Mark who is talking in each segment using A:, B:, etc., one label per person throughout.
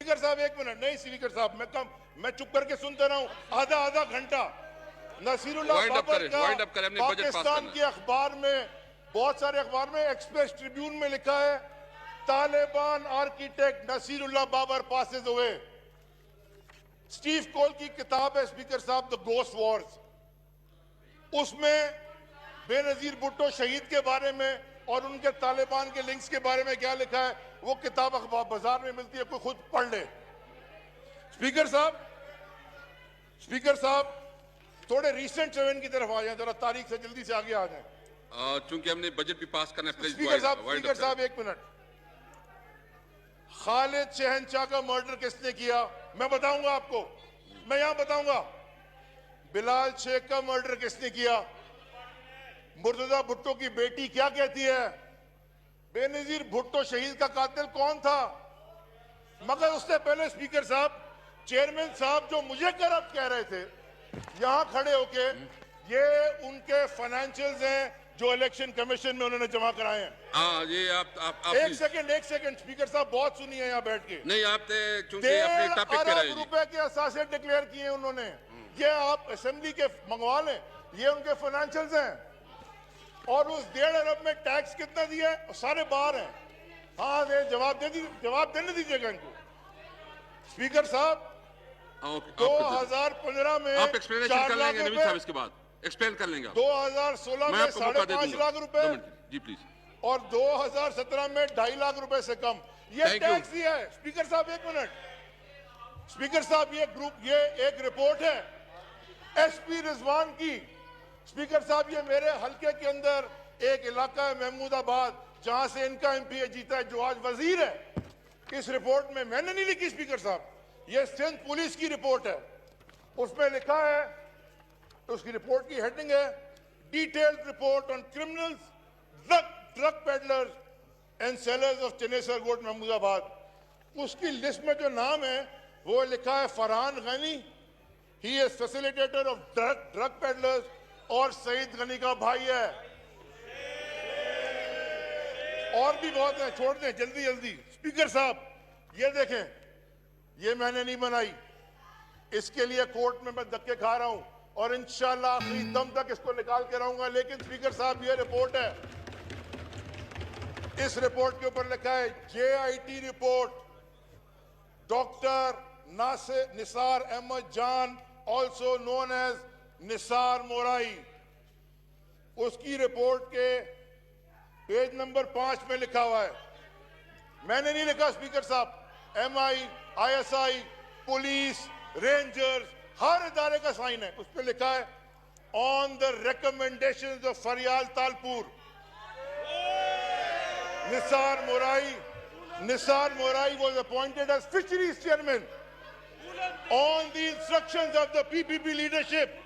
A: Speaker साहब एक minute, नहीं स्पीकर साहब मैं चुप करके सुनते रहा हूं आधा घंटा। नसीरुल्लाह बाबर का पाकिस्तान के अखबार में, बहुत सारे अखबार में, एक्सप्रेस ट्रिब्यून में लिखा है Taliban architect Naseerullah Babar passes away. Steve Coll की किताब है स्पीकर साहब, द गोस्ट वॉर्स, उसमें बेनजीर भुट्टो शहीद के बारे में और उनके तालिबान के लिंक्स के बारे में क्या लिखा है, वो किताब अखबार बाजार में मिलती है, कोई खुद पढ़ ले। स्पीकर साहब थोड़े रीसेंट 7 की तरफ आ जाए, जरा तारीख से जल्दी से आगे आ जाए।
B: चूंकि हमने बजट भी पास करना है।
A: स्पीकर साहब एक मिनट। खालिद शहनशाह का मर्डर किसने किया, मैं बताऊंगा आपको, मैं यहां बताऊंगा। बिलाल शेख का मर्डर किसने किया, मुर्तजा भुट्टो की बेटी क्या कहती है, बेनजीर भुट्टो शहीद का कातिल कौन था। मगर उससे पहले स्पीकर साहब, चेयरमैन साहब जो मुझे करप्ट कह रहे थे यहां खड़े होके, ये उनके फाइनेंशियल्स हैं जो इलेक्शन कमीशन में उन्होंने जमा कराए हैं।
B: ये आप
A: एक सेकंड स्पीकर साहब, बहुत सुनिए यहां बैठ के।
B: नहीं, आप चूंकि अपने टॉपिक पे रहे,
A: रुपए के असासे डिक्लेयर किए उन्होंने, ये आप असेंबली के मंगवा लें, ये उनके फाइनेंशियल्स हैं। और उस 1.5 अरब में टैक्स कितना दिया है, सारे बाहर हैं। हाँ जवाब देने दीजिएगा इनको। स्पीकर साहब 2015 में
B: आप एक्सप्लेनेशन कर लेंगे नवीद साहब, इसके बाद एक्सप्लेन कर लेंगे।
A: 2016 में 5.5 लाख रुपए
B: जी प्लीज, और
A: 2017 में 2.5 लाख रुपए से कम ये टैक्स दिया है। स्पीकर साहब एक मिनट, स्पीकर साहब ये एक रिपोर्ट है एसपी रिजवान की। स्पीकर साहब ये मेरे हलके के अंदर एक इलाका है महमूदाबाद, जहां से इनका एमपी जीता है, जो आज वजीर है। इस रिपोर्ट में मैंने नहीं लिखी स्पीकर साहब, ये सिंध पुलिस की रिपोर्ट है, उसमें लिखा है, उसकी रिपोर्ट की हेडिंग है detailed report on criminals, drug peddlers and sellers of Chanesar वोट महमूदाबाद। उसकी लिस्ट में जो नाम है वो लिखा है Farhan Ghani, he is facilitator of drug peddlers, और सईद गनी का भाई है। और भी बहुत है, छोड़ दें जल्दी। स्पीकर साहब ये देखें, ये मैंने नहीं बनाई, इसके लिए कोर्ट में मैं धक्के खा रहा हूं और इंशाल्लाह आखिरी दम तक इसको निकाल के रहूंगा। लेकिन स्पीकर साहब ये रिपोर्ट है, इस रिपोर्ट के ऊपर लिखा है JIT report, doctor Nisar Ahmad Jan also known as Nisar Morai, उसकी रिपोर्ट के पेज नंबर 5 में लिखा हुआ है, मैंने नहीं लिखा स्पीकर साहब, MI, ISI, पुलिस, रेंजर्स, हर इदारे का साइन है। उस पर लिखा है on the recommendations of Fariyal Talpur, Nisar mori was appointed as fisheries chairman on the instructions of the PPP leadership.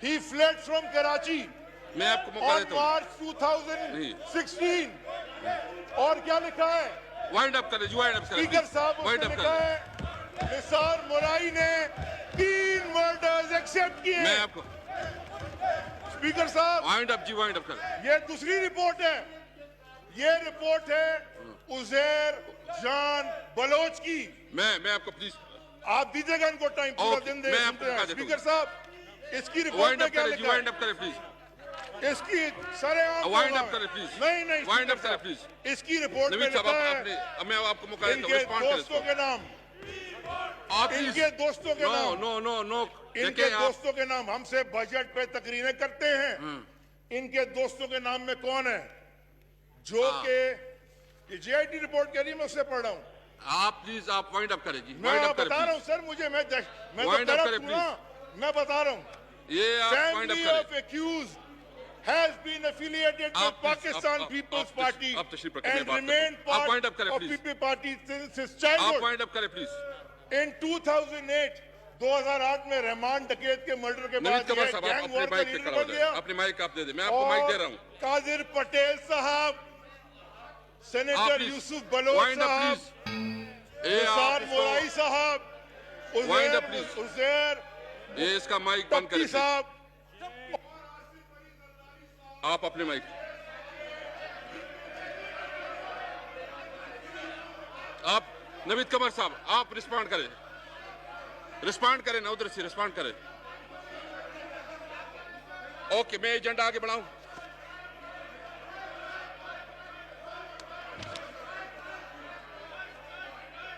A: He fled from Karachi
B: मैं आपको मौका देता हूं,
A: March 2016। और क्या लिखा है,
B: वाइंड अप करें,
A: स्पीकर साहब उसमें लिखा है निसार मोराई ने 3 मर्डर्स एक्सेप्ट किए।
B: मैं आपको
A: स्पीकर साहब
B: वाइंड अप करें।
A: ये दूसरी रिपोर्ट है, ये रिपोर्ट है उजैर जान बलोच की।
B: मैं आपको प्लीज,
A: आप दीजिएगा इनको टाइम, पूरा दिन दे। स्पीकर साहब इसकी रिपोर्ट में क्या लिखा है,
B: वाइंड अप करें प्लीज,
A: इसकी सारे
B: वाइंड अप करें प्लीज,
A: नहीं
B: वाइंड अप करें प्लीज।
A: इसकी रिपोर्ट में लिखा है
B: मैं आपको मौका देता हूं,
A: इनके
B: रिस्पॉन्ड करें
A: दोस्तों के नाम,
B: आप
A: इनके दोस्तों के नाम,
B: नो
A: इनके दोस्तों के नाम, हमसे बजट पे तकरीरें करते हैं, इनके दोस्तों के नाम में कौन है, जो के JIT रिपोर्ट कह रही है, मैं उससे पढ़ रहा हूं।
B: आप प्लीज आप वाइंड अप करें जी,
A: मैं बता रहा हूं सर, मुझे मैं बता रहा हूं,
B: ये आप वाइंड अप करें।
A: Of accused has been affiliated with Pakistan People's Party and remained part of PP Party since childhood.
B: आप वाइंड अप करें प्लीज।
A: In 2008 में रहमान डकैत के मर्डर के बाद गैंग वॉर का लीडर बन गया।
B: अपनी माइक आप दे दे, मैं आपको माइक दे रहा हूं।
A: कादिर पटेल साहब, सेनेटर यूसुफ बलोच साहब, निसार मोराई साहब, उजैर,
B: ये इसका माइक बंद करें
A: साहब,
B: आप अपने माइक, आप नवीद कमर साहब, आप रिस्पॉन्ड करें ना, उधर से रिस्पॉन्ड करें। ओके, मैं एजेंडा आगे बढ़ाऊं।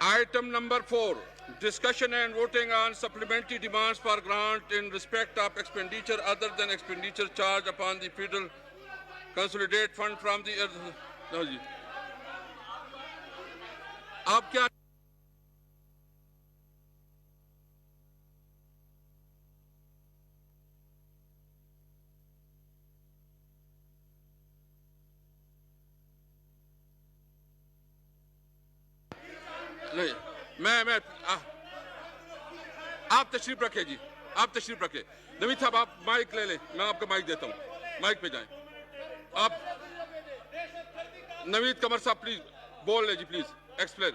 B: Item number 4, discussion and voting on supplementary demands for grant in respect of expenditure other than expenditure charged upon the Federal Consolidated Fund from the... No, जी। आप क्या नहीं, आप तशरीफ रखें जी, आप तशरीफ रखें। नवीद साहब, आप माइक ले लें, मैं आपको माइक देता हूं, माइक पे जाएं। आप नवीद कमर साहब प्लीज बोल ले जी, प्लीज एक्सप्लेन।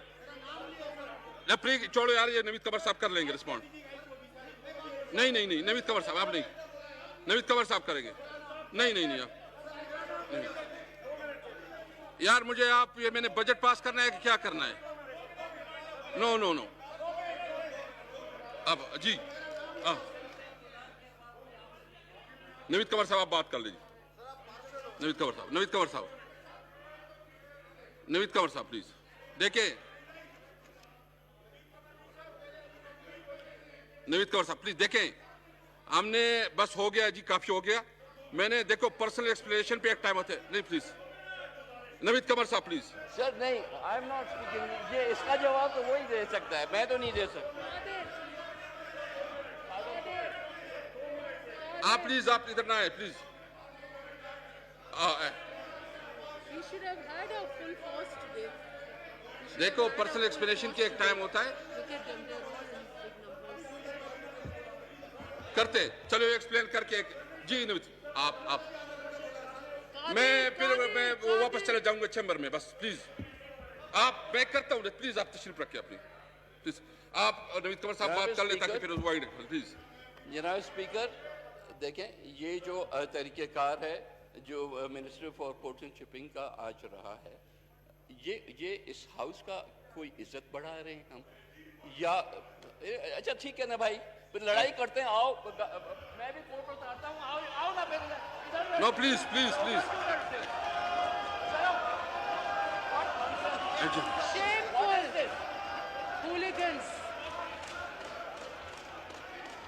B: प्लीज छोड़ो यार, ये नवीद कमर साहब कर लेंगे रिस्पॉन्ड। नहीं, नवीद कमर साहब आप नहीं, नवीद कमर साहब करेंगे। नहीं आप नहीं। यार मुझे आप, ये मैंने बजट पास करना है कि क्या करना है? नो अब जी नवीद कमर साहब आप बात कर लीजिए। नवीद कमर साहब प्लीज देखिए। नवीद कमर साहब प्लीज देखें, हमने बस हो गया जी, काफी हो गया। मैंने देखो पर्सनल एक्सप्लेनेशन पे एक टाइम होता है। नहीं प्लीज नवीद कमर साहब प्लीज।
C: सर नहीं, आई एम नॉट स्पीकिंग। ये इसका जवाब तो वही दे सकता है, मैं तो नहीं दे सकता।
B: आप प्लीज, आप इधर ना आए प्लीज। देखो पर्सनल एक्सप्लेनेशन के एक टाइम होता है, करते चलो एक्सप्लेन करके। जी नवीद आप मैं फिर मैं वापस चले जाऊंगा चैम्बर में, बस प्लीज आप, मैं करता हूँ प्लीज, आप तशरीफ रखिए अपनी प्लीज। आप नवीद कमर साहब बात कर ले ताकि फिर वाइड प्लीज।
C: जनाब स्पीकर देखें, ये जो तरीक़ेकार है जो minister for ports and shipping का आज रहा है, ये इस हाउस का कोई इज्जत बढ़ा रहे हैं हम, या अच्छा ठीक है ना भाई, फिर लड़ाई करते हैं। आओ मैं भी फोटो उतारता हूँ, आओ ना फिर।
B: नो प्लीज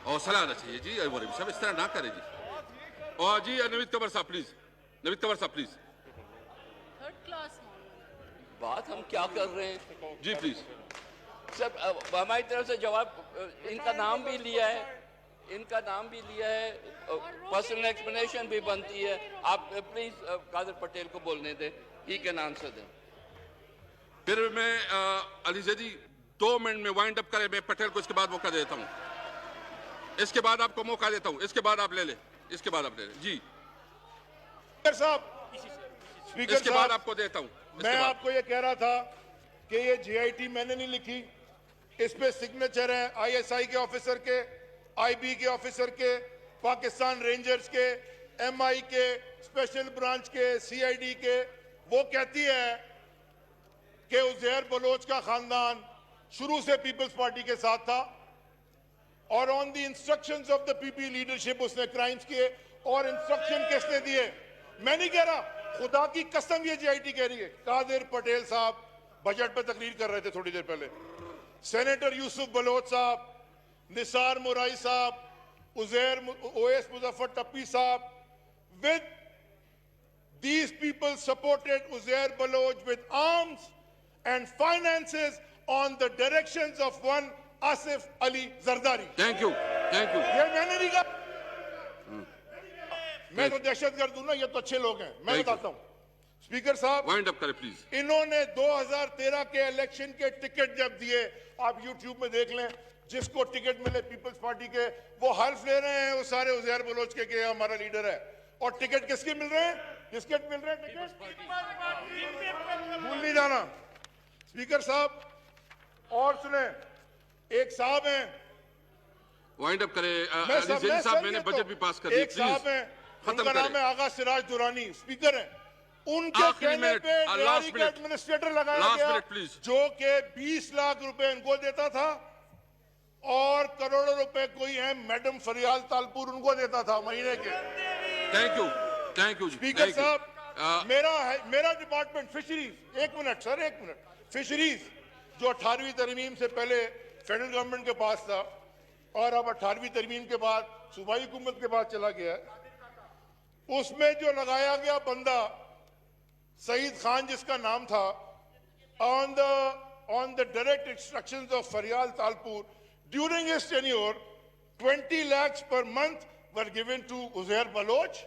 B: और सलाह आना चाहिए जी, सब इस तरह ना करें जी। और जी नवीद कमर साहब प्लीज, थर्ड
D: क्लास
C: बात हम क्या कर रहे हैं
B: जी प्लीज।
C: सब हमारी तरफ से जवाब, इनका नाम भी लिया है, पर्सनल एक्सप्लेनेशन भी बनती है। आप प्लीज कादर पटेल को बोलने दें, ही कैन आंसर दें।
B: फिर मैं अली जैदी 2 मिनट में वाइंड अप करें, मैं पटेल को इसके बाद मौका देता हूं, इसके बाद आपको मौका देता हूं, इसके बाद आप ले ले जी
A: स्पीकर
B: इसके बाद आपको देता हूं।
A: मैं आपको ये कह रहा था कि ये जीआईटी मैंने नहीं लिखी, इस पे सिग्नेचर है आईएसआई के ऑफिसर के, आईबी के ऑफिसर के, पाकिस्तान रेंजर्स के, एमआई के, स्पेशल ब्रांच के, सीआईडी के। वो कहती है कि उज़ैर बलोच का खानदान शुरू से पीपल्स पार्टी के साथ था और on the instructions of the PP leadership उसने क्राइम्स किए। और इंस्ट्रक्शन किसने दिए? मैं नहीं कह रहा, खुदा की कसम ये जीआईटी कह रही है। कादिर पटेल साहब बजट पर तकरीर कर रहे थे थोड़ी देर पहले, सेनेटर यूसुफ बलोच साहब, निसार मुराई साहब, ओएस मुजफ्फर टप्पी साहब, with these people supported Uzair Baloch with arms and finances on the directions of one Asif Ali Zardari.
B: Thank you
A: ये मैंने नहीं कहा, मैं तो दहशतगर्द हूं ना, ये तो अच्छे लोग हैं। मैं बताता हूं स्पीकर साहब,
B: वाइंड अप करें प्लीज।
A: इन्होंने 2013 के इलेक्शन के टिकट जब दिए, आप यूट्यूब में देख लें, जिसको टिकट मिले पीपल्स पार्टी के, वो हल्फ ले रहे हैं वो सारे उज़ैर बलोच के हमारा लीडर है। और टिकट किसके मिल रहे हैं? टिकट भूल नहीं जाना स्पीकर साहब। और सुने, एक साहब हैं,
B: वाइंड अप करें अली जैदी साहब, मैंने बजट भी पास कर दिया,
A: एक साहब हैं, उनका नाम है आगा सिराज दुरानी, स्पीकर हैं। उनके
B: आखिरी
A: कहने
B: मिनट,
A: पे
B: last
A: डेयरी के
B: minute.
A: एडमिनिस्ट्रेटर लगाया
B: Last
A: गया,
B: minute, please.
A: जो के 20 लाख रुपए इनको देता था और करोड़ों रुपए कोई है मैडम फरियाल तालपुर उनको देता था महीने के।
B: थैंक यू जी।
A: Speaker
B: thank you.
A: साहब, मेरा डिपार्टमेंट फिशरीज, एक मिनट सर, एक मिनट, फिशरीज जो 18वीं तरमीम से पहले फेडरल गवर्नमेंट के पास था और अब 18वीं तरमीम के बाद सूबाई हुकूमत के पास चला गया है, उसमें जो लगाया गया बंदा सईद खान जिसका नाम था, on the direct instructions of Fariyal Talpur during his tenure 20 lakhs per month were given to Uzair Baloch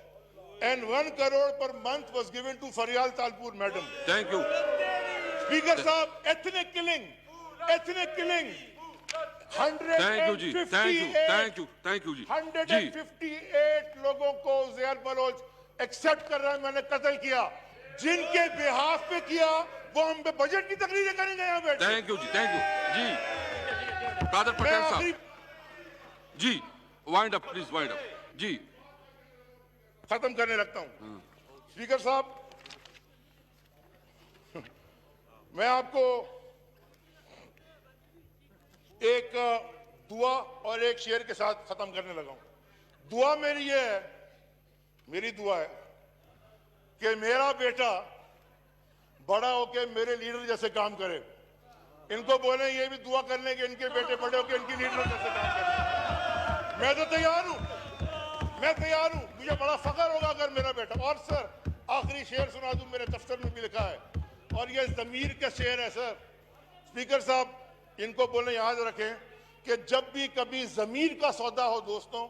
A: and 1 crore per month was given to Farial Talpur madam.
B: Thank you.
A: Speaker Sahab, ethnic killing.
B: Thank you जी। Thank you जी।
A: 158 लोगों को Uzair Bloch accept कर रहा है मैंने कत्ल किया, जिनके बिहाफ पे किया वो हम पे बजट की तकरीरें करेंगे यहाँ बैठ।
B: थैंक यू जी। Qadir Patel sahab ji, wind up please, wind up जी।
A: खत्म करने लगता हूं। स्पीकर साहब, मैं आपको एक दुआ और एक शेर के साथ खत्म करने लगा हूं। दुआ मेरी ये है, मेरी दुआ है कि मेरा बेटा बड़ा होके मेरे लीडर जैसे काम करे। इनको बोले ये भी दुआ कर लें कि इनके बेटे बड़े होके इनकी लीडर जैसे काम करें। मैं तो तैयार हूं, मुझे बड़ा फख्र होगा अगर मेरा बेटा। और सर, आखिरी शेर सुना दूं, मेरे दफ्तर में भी लिखा है और ये ज़मीर का शेर है सर। स्पीकर साहब, इनको बोले याद रखें कि जब भी कभी ज़मीर का सौदा हो दोस्तों,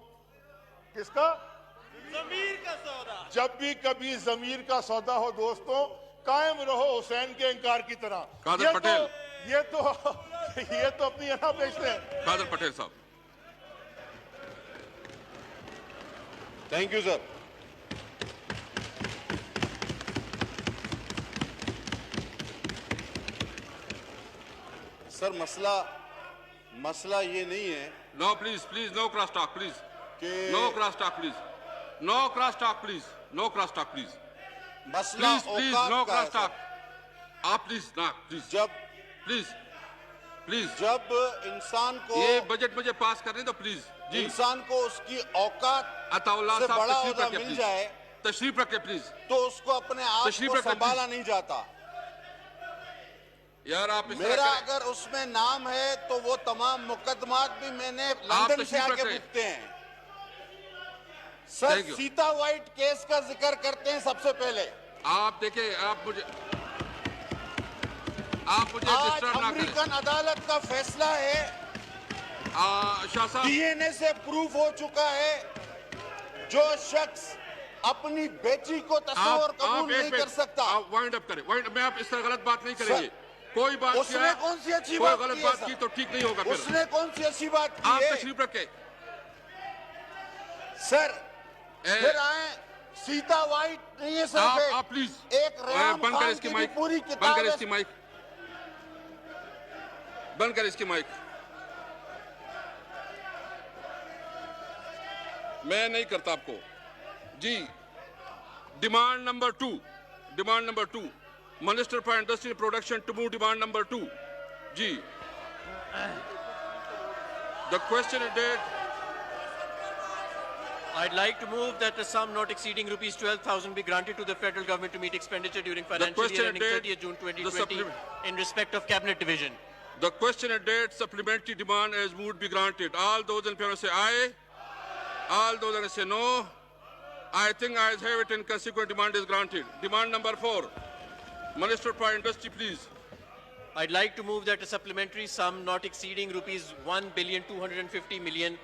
A: किसका? ज़मीर का सौदा। जब भी कभी ज़मीर का सौदा हो दोस्तों, कायम रहो हुसैन के इंकार की तरह।
B: कादर पटेल,
A: ये तो अपनी अना बेचते हैं।
B: कादर पटेल साहब।
D: Thank you sir. सर, मसला ये नहीं है।
B: No please, no cross talk please, no cross talk please,
D: मसला
B: प्लीज
D: औकात
B: नो
D: का
B: क्रॉस
D: है,
B: टॉक।
D: सर।
B: आप प्लीज प्लीज
D: जब इंसान को
B: ये बजट मुझे पास करने दो प्लीज जी।
D: इंसान को उसकी औकात
B: अताउल्लाह
D: से
B: साहब
D: बड़ा
B: तशरीफ
D: ओहदा
B: रखे
D: मिल
B: प्लीज,
D: जाए
B: तशरीफ रखे प्लीज।
D: तो उसको अपने आप
B: तशरीफ
D: को
B: रखें,
D: संभाला
B: प्लीज।
D: नहीं जाता।
B: यार आप इस तरह
D: मेरा
B: करें।
D: अगर उसमें नाम है तो वो तमाम मुकदमात भी मैंने लंदन से
B: तशरीफ
D: आके
B: रखें।
D: पूछते हैं। Sir,
B: Thank you.
D: Sita white case का जिक्र करते हैं सबसे पहले।
B: आप देखें, आप मुझे
D: आज
B: डिस्टर्ब ना करें।
D: अमेरिकन अदालत का फैसला है,
B: शाह साहब,
D: डीएनए से प्रूफ हो चुका है, जो शख्स अपनी बेटी को तस्वीर कबूल नहीं कर सकता।
B: आप वाइंड अप करें, मैं आप इस तरह गलत बात नहीं करेंगे। कोई बात
D: उसने
B: किया,
D: कौन सी अच्छी
B: कोई
D: बात
B: गलत
D: की है,
B: बात
D: सर?
B: की तो ठीक नहीं होगा फिर।
D: उसने कौन सी अच्छी बात की
B: आप
D: है?
B: तशरीफ रखें
D: सर, फिर आए सीता वाइट नहीं है सर।
B: आप प्लीज
D: एक रेहान
B: बंद कर
D: खान
B: इसकी
D: की
B: माइक,
D: भी पूरी
B: बंद
D: किताब
B: कर
D: है।
B: इसकी माइक, बंद कर इसकी माइक। मैं नहीं करता आपको जी। Demand number two, minister for industry production to move demand number 2 जी। The question is that.
E: I'd like to move that a sum not exceeding rupees 12,000 be granted to the federal government to meet expenditure during financial
B: question
E: year ending
B: date,
E: 30th June
B: the
E: 2020 in respect of cabinet division.
B: The question and date supplementary demand as moved be granted. All those in favor say aye. All those against say no. I think ayes have it and consequent demand is granted. Demand number 4. Minister for Industry, please.
E: I'd like to move that a supplementary sum not exceeding rupees 1,250,000,000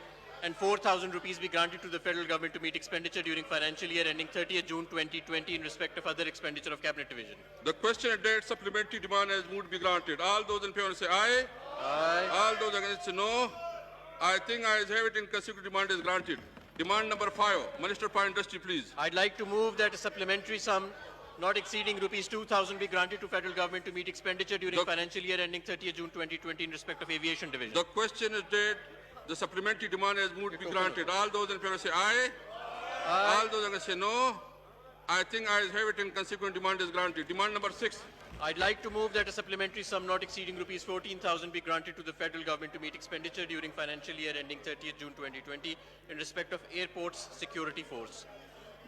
E: and 4,000 rupees be granted to the federal government to meet expenditure during financial year ending 30th June 2020 in respect of other expenditure of cabinet division.
B: The question and date supplementary demand as moved be granted. All those in favor say aye.
E: Aye.
B: All those against say no. I think ayes have it and consequent demand is granted. Demand number 5. Minister for Industry, please.
E: I'd like to move that a supplementary sum not exceeding rupees 2,000 be granted to federal government to meet expenditure during
B: The-
E: financial year ending 30th June 2020 in respect of aviation division.
B: The question is date. The supplementary demand as moved be granted. All those in favor say aye. All those against say no. I think I have it and consequent demand is granted. Demand number 6.
E: I'd like to move that a supplementary sum not exceeding rupees 14,000 be granted to the federal government to meet expenditure during financial year ending 30th June 2020 in respect of Airports Security Force.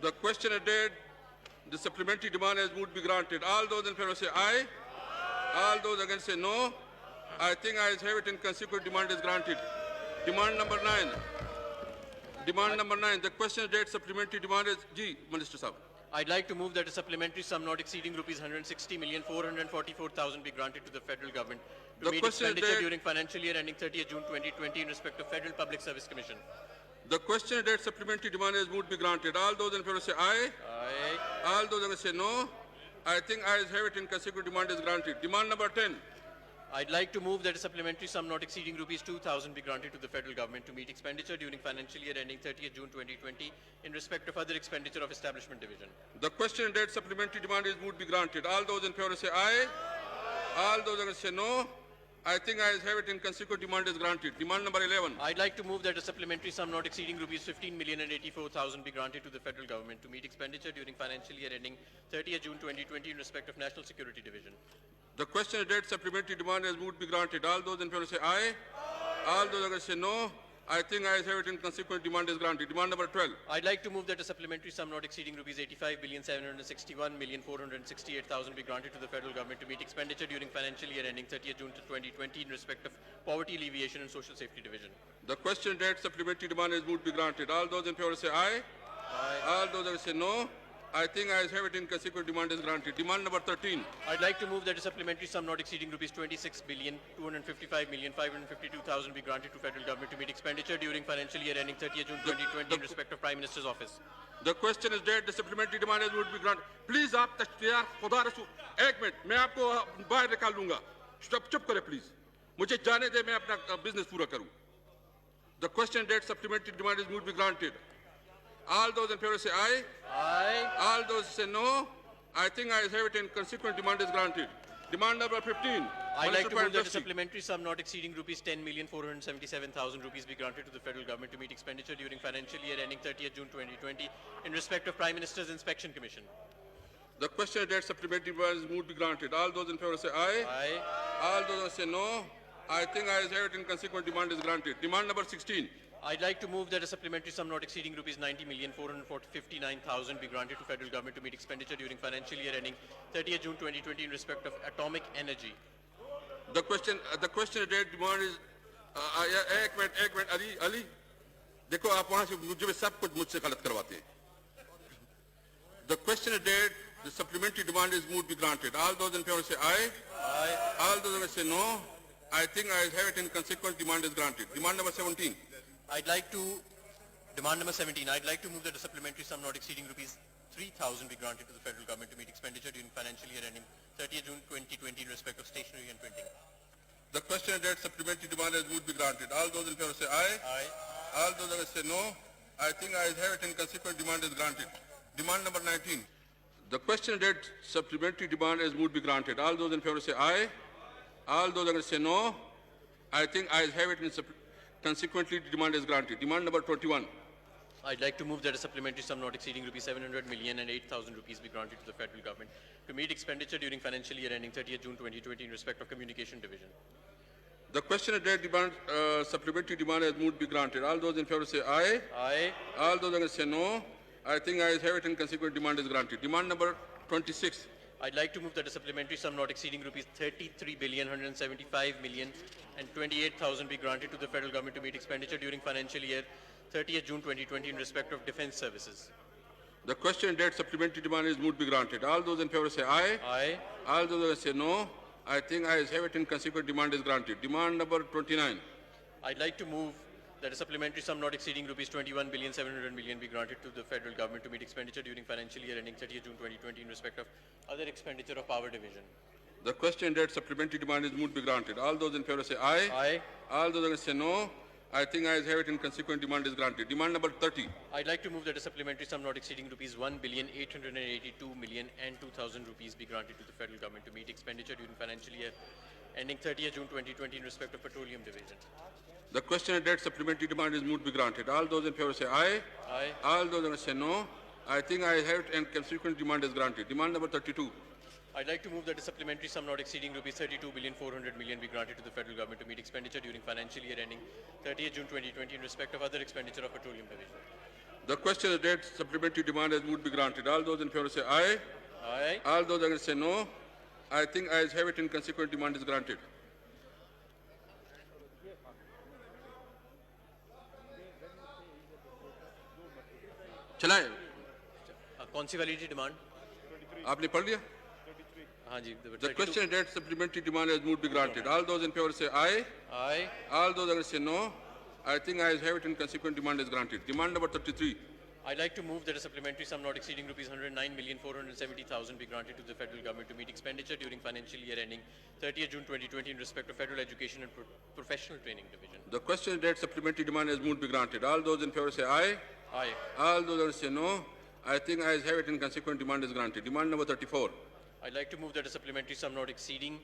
B: The question is dead. The supplementary demand has moved be granted. All those in favor say aye. All those against say no. I think I have it and consequent demand is granted. Demand number 9. Demand number 9. The question is dead. Supplementary demand is G. Minister Sahab.
E: I'd like to move that a supplementary sum not exceeding rupees 160,444,000 be granted to the federal government to
B: The
E: meet
B: question is
E: expenditure
B: that-
E: during financial year ending 30th June 2020 in respect of Federal Public Service Commission.
B: The question is dead. Supplementary demand has moved be granted. All those in favor say aye.
E: Aye.
B: All those against say no. I think I have it and consequent demand is granted. Demand number 10.
E: I'd like to move that a supplementary sum not exceeding rupees 2,000 be granted to the federal government to meet expenditure during financial year ending 30th June 2020 in respect of other expenditure of Establishment Division.
B: The question is dead. Supplementary demand is moved be granted. All those in favor say aye. All those against say no. I think I have it and consequent demand is granted. Demand number 11.
E: I'd like to move that a supplementary sum not exceeding rupees 15,084,000 be granted to the federal government to meet expenditure during financial year ending 30th June 2020 in respect of National Security Division.
B: The question is dead. Supplementary demand has moved be granted. All those in favor say aye. All those against say no. I think I have it and consequent demand is granted. Demand number 12.
E: I'd like to move that a supplementary sum not exceeding rupees 85,761,468,000 be granted to the federal government to meet expenditure during financial year ending 30th June 2020 in respect of Poverty Alleviation and Social Safety Division.
B: The question is dead. Supplementary demand has moved be granted. All those in favor say aye. All those against say no. I think I have it in consequent demand is granted. Demand number 13.
E: I'd like to move that a supplementary sum not exceeding rupees 26,255,552,000 be granted to federal government to meet expenditure during financial year ending 30th June 2020 in respect of Prime Minister's office.
B: The question is dead. The supplementary demand has moved be granted. Please आप तश्तियार खुदा रसूल एक minute मैं आपको बाहर निकाल लूंगा. चुप करें please. मुझे जाने दे मैं अपना business पूरा करूं. The question is dead. Supplementary demand is moved be granted. All those in favor say aye.
E: Aye.
B: All those say no. I think I have it and consequent demand is granted. Demand number 15.
E: I'd like to move that a
B: Industry.
E: supplementary sum not exceeding rupees 10,477,000 rupees be granted to the federal government to meet expenditure during financial year ending 30th June 2020 in respect of Prime Minister's Inspection Commission.
B: The question is that supplementary demand is moved be granted. All those in favor say aye.
E: Aye.
B: All those say no. I think I have it and consequent demand is granted. Demand number 16.
E: I'd like to move that a supplementary sum not exceeding rupees 90,459,000 be granted to federal government to meet expenditure during financial year ending 30th June 2020 in respect of atomic energy.
B: The question is that demand is एक minute Ali देखो आप वहां से मुझे सब कुछ मुझसे गलत करवाते हैं. The question is that the supplementary demand is moved be granted. All those in favor say aye.
E: Aye.
B: All those against say no. I think I have it and consequent demand is granted. Demand number 17.
E: I'd like to move that a supplementary sum not exceeding rupees 3,000 be granted to the federal government to meet expenditure during financial year ending 30th June 2020 in respect of stationery and printing.
B: The question is that supplementary demand is moved be granted. All those in favor say aye.
E: Aye.
B: All those against say no. I think I have it and consequent demand is granted. Demand number 19. The question is that supplementary demand is moved be granted. All those in favor say aye. All those against say no. I think I have it and consequently demand is granted. Demand number 21.
E: I'd like to move that a supplementary sum not exceeding rupees 700 million and 8,000 rupees be granted to the federal government to meet expenditure during financial year ending 30th June 2020 in respect of Communication Division.
B: The question is that demand, supplementary demand has moved be granted. All those in favor say aye.
E: Aye.
B: All those against say no. I think I have it and consequent demand is granted. Demand number 26.
E: I'd like to move that a supplementary sum not exceeding rupees 33,175,028,000 be granted to the federal government to meet expenditure during financial year 30th June 2020 in respect of defense services.
B: The question is that supplementary demand is moved be granted. All those in favor say aye.
E: Aye.
B: All those against say no. I think I have it and consequent demand is granted. Demand number 29.
E: I'd like to move that a supplementary sum not exceeding rupees 21,700,000,000 be granted to the federal government to meet expenditure during financial year ending 30th June 2020 in respect of other expenditure of Power Division.
B: The question is that supplementary demand is moved be granted. All those in favor say aye.
E: Aye.
B: All those against say no. I think I have it and consequent demand is granted. Demand number 30.
E: I'd like to move that a supplementary sum not exceeding rupees 1,882,002,000 rupees be granted to the federal government to meet expenditure during financial year ending 30th June 2020 in respect of Petroleum Division.
B: The question is that supplementary demand is moved be granted. All those in favor say aye.
E: Aye.
B: All those against say no. I think I have it and consequent demand is granted. Demand number 32.
E: I'd like to move that a supplementary sum not exceeding rupees 32,400,000,000 be granted to the federal government to meet expenditure during financial year ending 30th June 2020 in respect of other expenditure of petroleum division.
B: The question is that supplementary demand has moved be granted. All those in favor say aye.
E: Aye.
B: All those against say no. I think ayes have it and consequent demand is granted. चलाएं
E: कौन सी validity demand?
B: आपने पढ़ लिया?
E: हाँ जी.
B: The question is that supplementary demand has moved be granted. All those in favor say aye.
E: Aye.
B: All those against say no. I think ayes have it and consequent demand is granted. Demand number 33.
E: I'd like to move that a supplementary sum not exceeding rupees 109,470,000 be granted to the federal government to meet expenditure during financial year ending 30th June 2020 in respect of federal education and professional training division.
B: The question is that supplementary demand has moved be granted. All those in favor say aye.
E: Aye.
B: All those against say no. I think ayes have it and consequent demand is granted. Demand number 34.
E: I'd like to move that a supplementary sum not exceeding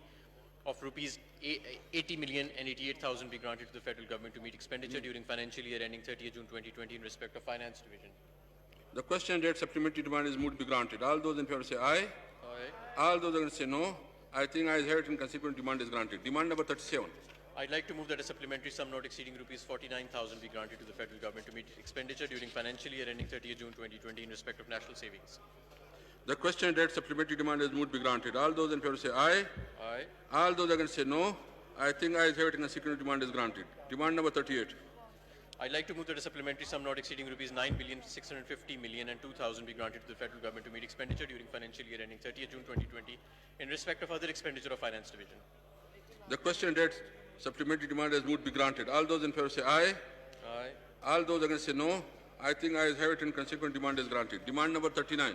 E: of rupees 80,088,000 be granted to the federal government to meet expenditure during financial year ending 30th June 2020 in respect of finance division.
B: The question that supplementary demand is moved be granted. All those in favor say aye.
E: Aye.
B: All those against say no. I think ayes have it and consequent demand is granted. Demand number 37.
E: I'd like to move that a supplementary sum not exceeding rupees 49,000 be granted to the federal government to meet expenditure during financial year ending 30th June 2020 in respect of national savings.
B: The question that supplementary demand is moved be granted. All those in favor say aye.
E: Aye.
B: All those against say no. I think ayes have it and consequent demand is granted. Demand number 38.
E: I'd like to move that a supplementary sum not exceeding rupees 9,650,000,000 and 2,000 be granted to the federal government to meet expenditure during financial year ending 30th June 2020 in respect of other expenditure of finance division.
B: The question that supplementary demand has moved be granted. All those in favor say aye.
E: Aye.
B: All those against say no. I think ayes have it and consequent demand is granted. Demand number 39.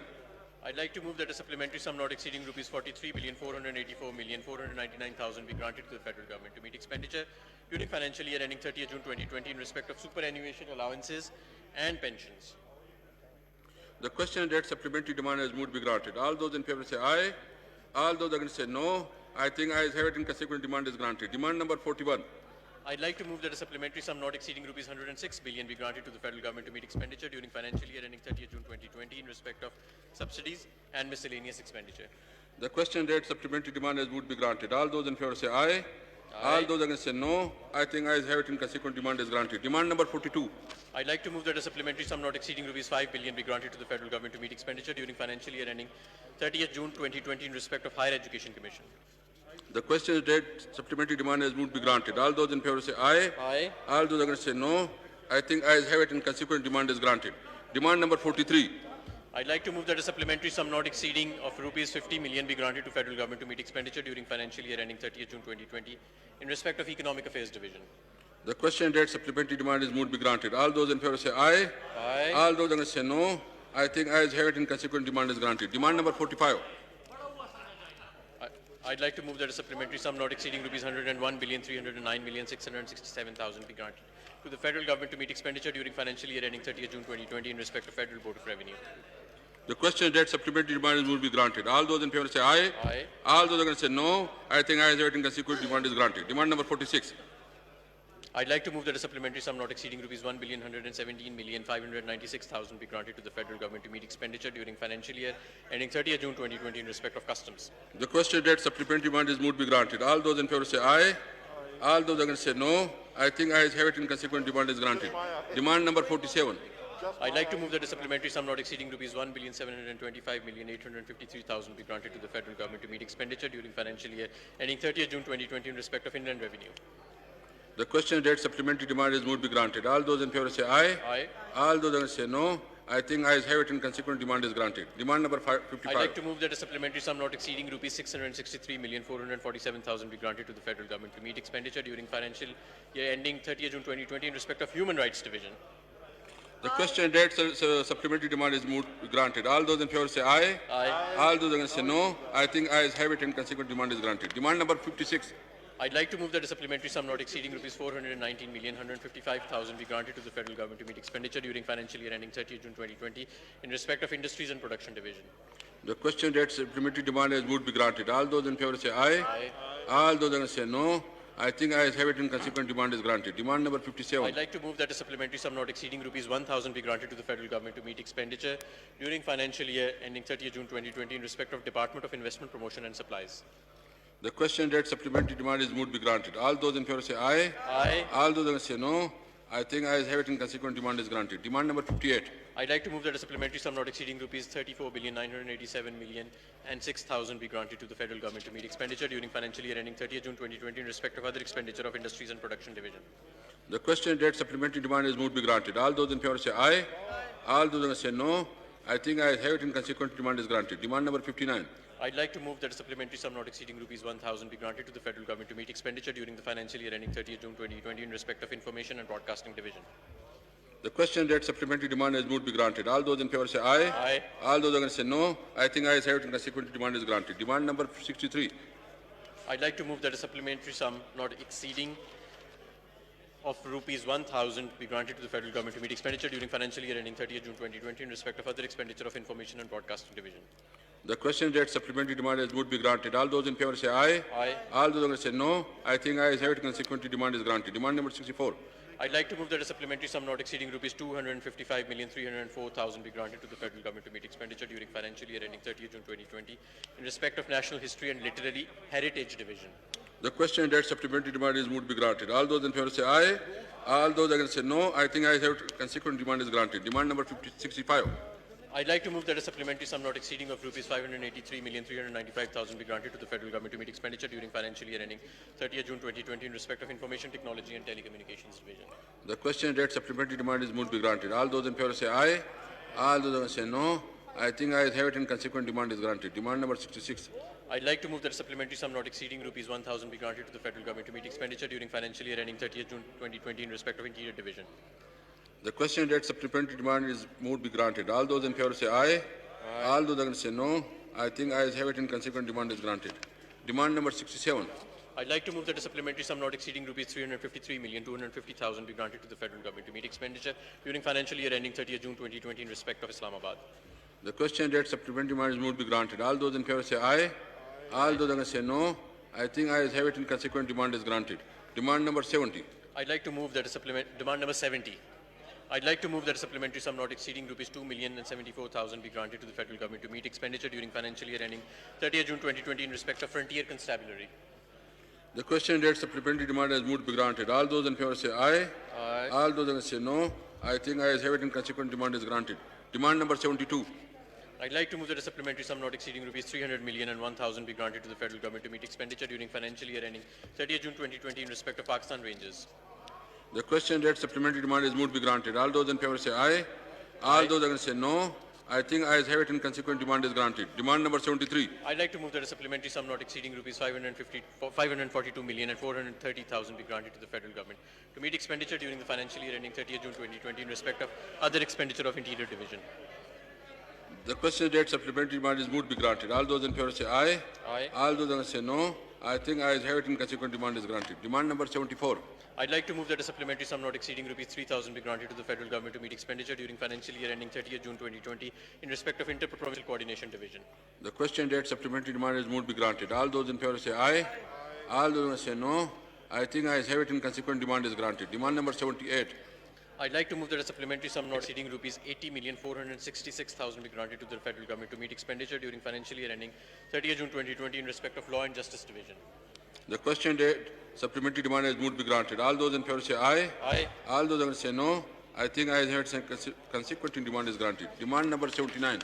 E: I'd like to move that a supplementary sum not exceeding rupees 43,484,499,000 be granted to the federal government to meet expenditure during financial year ending 30th June 2020 in respect of superannuation allowances and pensions.
B: The question that supplementary demand has moved be granted. All those in favor say aye. All those against say no. I think ayes have it and consequent demand is granted. Demand number 41.
E: I'd like to move that a supplementary sum not exceeding rupees 106 billion be granted to the federal government to meet expenditure during financial year ending 30th June 2020 in respect of subsidies and miscellaneous expenditure.
B: The question that supplementary demand has moved be granted. All those in favor say aye.
E: Aye.
B: All those against say no. I think ayes have it and consequent demand is granted. Demand number 42.
E: I'd like to move that a supplementary sum not exceeding rupees 5 billion be granted to the federal government to meet expenditure during financial year ending 30th June 2020 in respect of Higher Education Commission.
B: The question is that supplementary demand has moved be granted. All those in favor say aye.
E: Aye.
B: All those against say no. I think ayes have it and consequent demand is granted. Demand number 43.
E: I'd like to move that a supplementary sum not exceeding of rupees 50 million be granted to federal government to meet expenditure during financial year ending 30th June 2020 in respect of Economic Affairs Division.
B: The question that supplementary demand is moved be granted. All those in favor say aye.
E: Aye.
B: All those against say no. I think ayes have it and consequent demand is granted. Demand number 45.
E: I'd like to move that a supplementary sum not exceeding rupees 101,309,667,000 be granted to the federal government to meet expenditure during financial year ending 30th June 2020 in respect of Federal Board of Revenue.
B: The question is that supplementary demand is moved be granted. All those in favor say aye.
E: Aye.
B: All those against say no. I think ayes have it and consequent demand is granted. Demand number 46.
E: I'd like to move that a supplementary sum not exceeding rupees 1,117,596,000 be granted to the federal government to meet expenditure during financial year ending 30th June 2020 in respect of customs.
B: The question is that supplementary demand is moved be granted. All those in favor say aye. All those against say no. I think ayes have it and consequent demand is granted. Demand number 47.
E: I'd like to move that a supplementary sum not exceeding rupees 1,725,853,000 be granted to the federal government to meet expenditure during financial year ending 30th June 2020 in respect of Inland Revenue.
B: The question is that supplementary demand is moved be granted. All those in favor say aye.
E: Aye.
B: All those against say no. I think ayes have it and consequent demand is granted. Demand number 55.
E: I'd like to move that a supplementary sum not exceeding rupees 663,447,000 be granted to the federal government to meet expenditure during financial year ending 30th June 2020 in respect of Human Rights Division.
B: The question that supplementary demand is moved be granted. All those in favor say aye.
E: Aye.
B: All those against say no. I think ayes have it and consequent demand is granted. Demand number 56.
E: I'd like to move that a supplementary sum not exceeding rupees 419,155,000 be granted to the federal government to meet expenditure during financial year ending 30th June 2020 in respect of Industries and Production Division.
B: The question that supplementary demand is moved be granted. All those in favor say aye.
E: Aye.
B: All those against say no. I think ayes have it and consequent demand is granted. Demand number 57.
E: I'd like to move that a supplementary sum not exceeding rupees 1,000 be granted to the federal government to meet expenditure during financial year ending 30th June 2020 in respect of Department of Investment Promotion and Supplies.
B: The question that supplementary demand is moved be granted. All those in favor say aye.
E: Aye.
B: All those against say no. I think ayes have it and consequent demand is granted. Demand number 58.
E: I'd like to move that a supplementary sum not exceeding rupees 34,987,000,000 and 6,000 be granted to the federal government to meet expenditure during financial year ending 30th June 2020 in respect of other expenditure of Industries and Production Division.
B: The question that supplementary demand is moved be granted. All those in favor say aye. All those against say no. I think ayes have it and consequent demand is granted. Demand number 59.
E: I'd like to move that a supplementary sum not exceeding rupees 1,000 be granted to the federal government to meet expenditure during the financial year ending 30th June 2020 in respect of Information and Broadcasting Division.
B: The question that supplementary demand is moved be granted. All those in favor say aye.
E: Aye.
B: All those against say no. I think ayes have it and consequent demand is granted. Demand number 63.
E: I'd like to move that a supplementary sum not exceeding of rupees 1,000 be granted to the federal government to meet expenditure during financial year ending 30th June 2020 in respect of other expenditure of Information and Broadcasting Division.
B: The question that supplementary demand is moved be granted. All those in favor say aye.
E: Aye.
B: All those against say no. I think ayes have it and consequently demand is granted. Demand number 64.
E: I'd like to move that a supplementary sum not exceeding rupees 255,304,000 be granted to the federal government to meet expenditure during financial year ending 30th June 2020 in respect of National History and Literary Heritage Division.
B: The question that supplementary demand is moved be granted. All those in favor say aye. All those against say no. I think ayes have it, consequent demand is granted. Demand number 65.
E: I'd like to move that a supplementary sum not exceeding of rupees 583,395,000 be granted to the federal government to meet expenditure during financial year ending 30th June 2020 in respect of Information Technology and Telecommunications Division.
B: The question that supplementary demand is moved be granted. All those in favor say aye. All those against say no. I think ayes have it and consequent demand is granted. Demand number 66.
E: I'd like to move that a supplementary sum not exceeding rupees 1,000 be granted to the federal government to meet expenditure during financial year ending 30th June 2020 in respect of Interior Division.
B: The question that supplementary demand is moved be granted. All those in favor say aye. All those against say no. I think ayes have it and consequent demand is granted. Demand number 67.
E: I'd like to move that a supplementary sum not exceeding rupees 353,250,000 be granted to the federal government to meet expenditure during financial year ending 30th June 2020 in respect of Islamabad.
B: The question that supplementary demand is moved be granted. All those in favor say aye. All those against say no. I think ayes have it and consequent demand is granted. Demand number 70.
E: I'd like to move that a demand number 70. I'd like to move that a supplementary sum not exceeding rupees 2,074,000 be granted to the federal government to meet expenditure during financial year ending 30th June 2020 in respect of Frontier Constabulary.
B: The question that supplementary demand is moved be granted. All those in favor say aye.
E: Aye.
B: All those against say no. I think ayes have it and consequent demand is granted. Demand number 72.
E: I'd like to move that a supplementary sum not exceeding rupees 300,001,000 be granted to the federal government to meet expenditure during financial year ending 30th June 2020 in respect of Pakistan Rangers.
B: The question that supplementary demand is moved be granted. All those in favor say aye. All those against say no. I think ayes have it and consequent demand is granted. Demand number 73.
E: I'd like to move that a supplementary sum not exceeding rupees 542,430,000 be granted to the federal government to meet expenditure during the financial year ending 30th June 2020 in respect of other expenditure of Interior Division.
B: The question that supplementary demand is moved be granted. All those in favor say aye.
E: Aye.
B: All those against say no. I think ayes have it and consequent demand is granted. Demand number 74.
E: I'd like to move that a supplementary sum not exceeding rupees 3,000 be granted to the federal government to meet expenditure during financial year ending 30th June 2020 in respect of Inter-Provincial Coordination Division.
B: The question that supplementary demand is moved be granted. All those in favor say aye. All those against say no. I think ayes have it and consequent demand is granted. Demand number 78.
E: I'd like to move that a supplementary sum not exceeding rupees 80,466,000 be granted to the federal government to meet expenditure during financial year ending 30th June 2020 in respect of Law and Justice Division.
B: The question that supplementary demand is moved be granted. All those in favor say aye.
E: Aye.
B: All those against say no. I think ayes have it and consequent demand is granted. Demand number 79.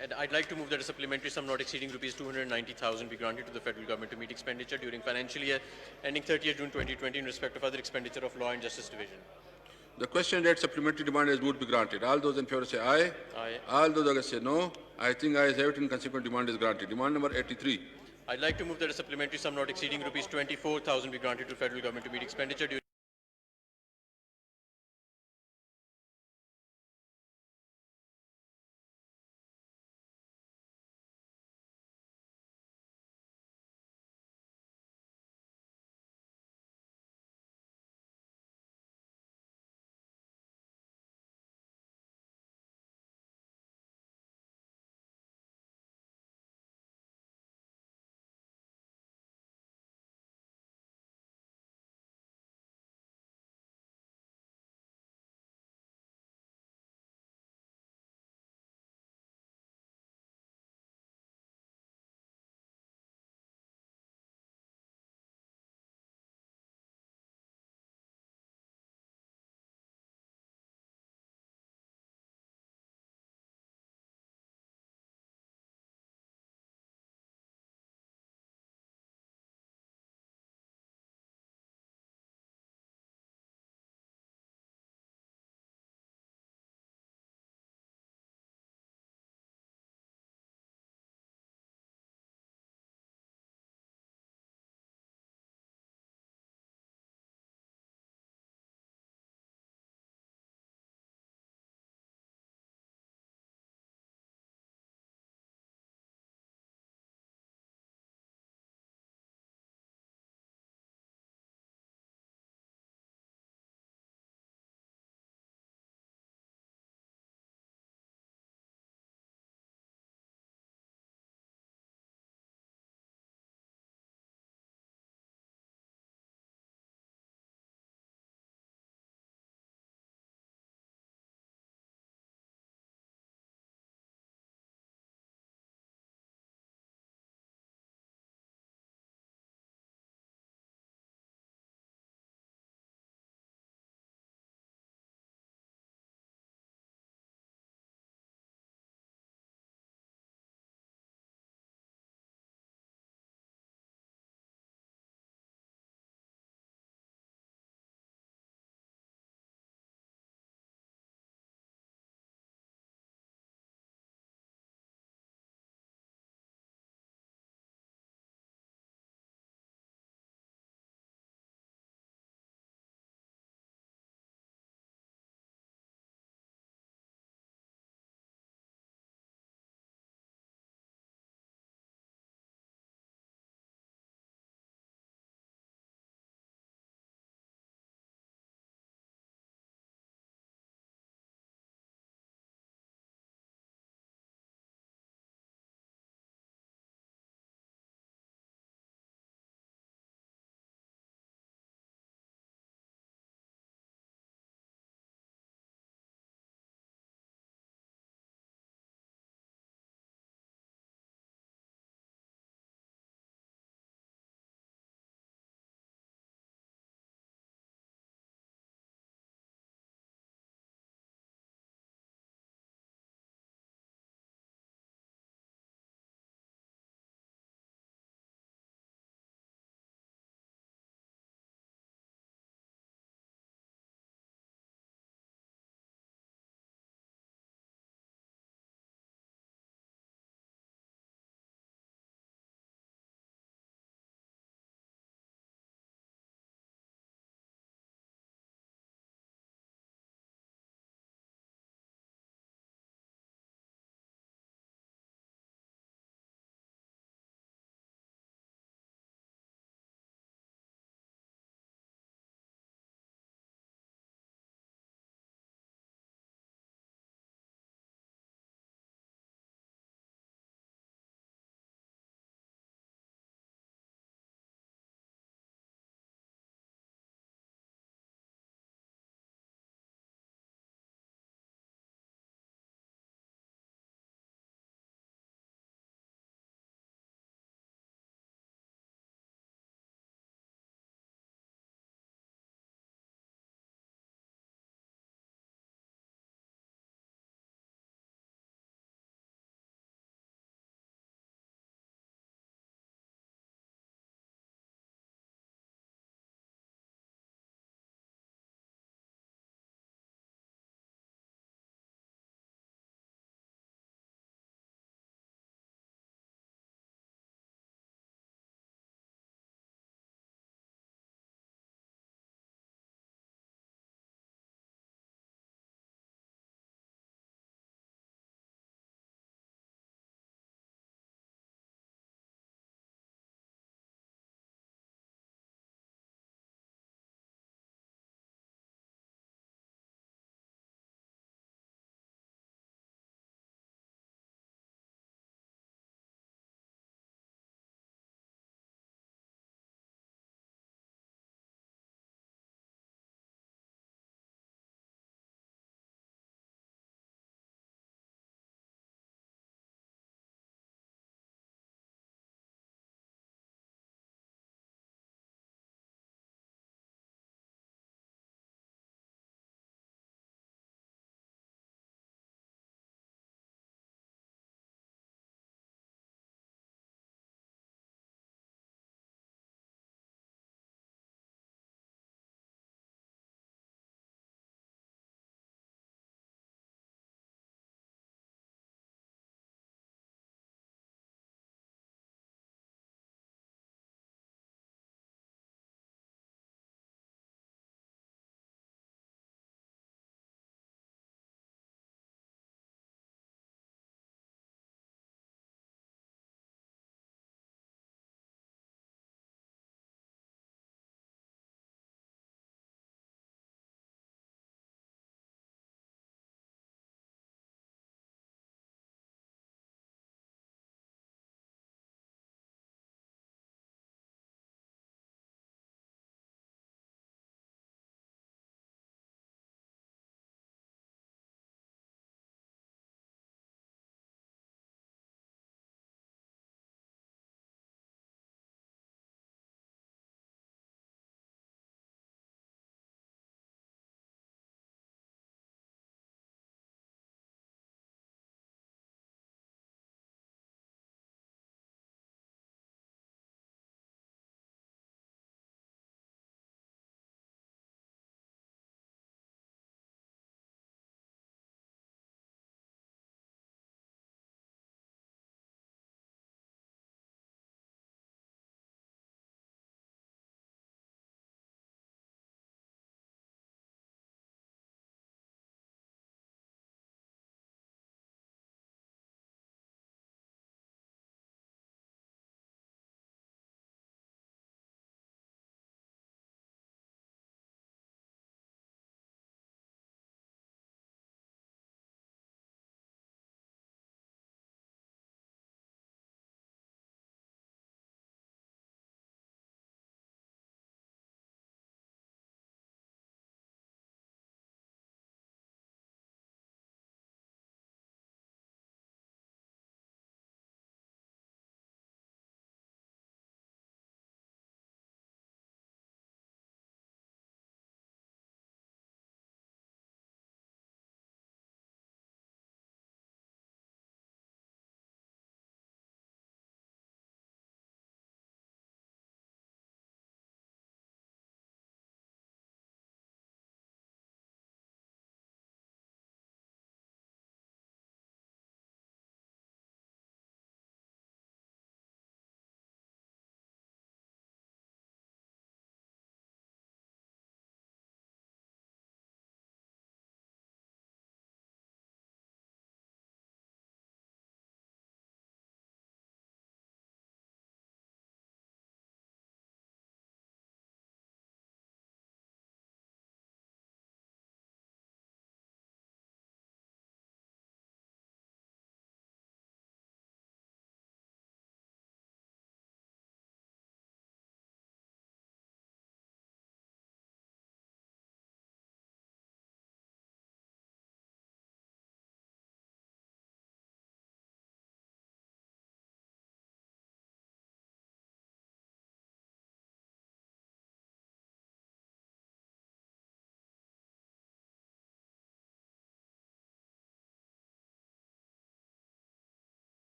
E: And I'd like to move that a supplementary sum not exceeding rupees 290,000 be granted to the federal government to meet expenditure during financial year ending 30th June 2020 in respect of other expenditure of Law and Justice Division.
B: The question that supplementary demand is moved be granted. All those in favor say aye.
E: Aye.
B: All those against say no. I think ayes have it and consequent demand is granted. Demand number 83.
E: I'd like to move that a supplementary sum not exceeding rupees 24,000 be granted to federal government to meet expenditure during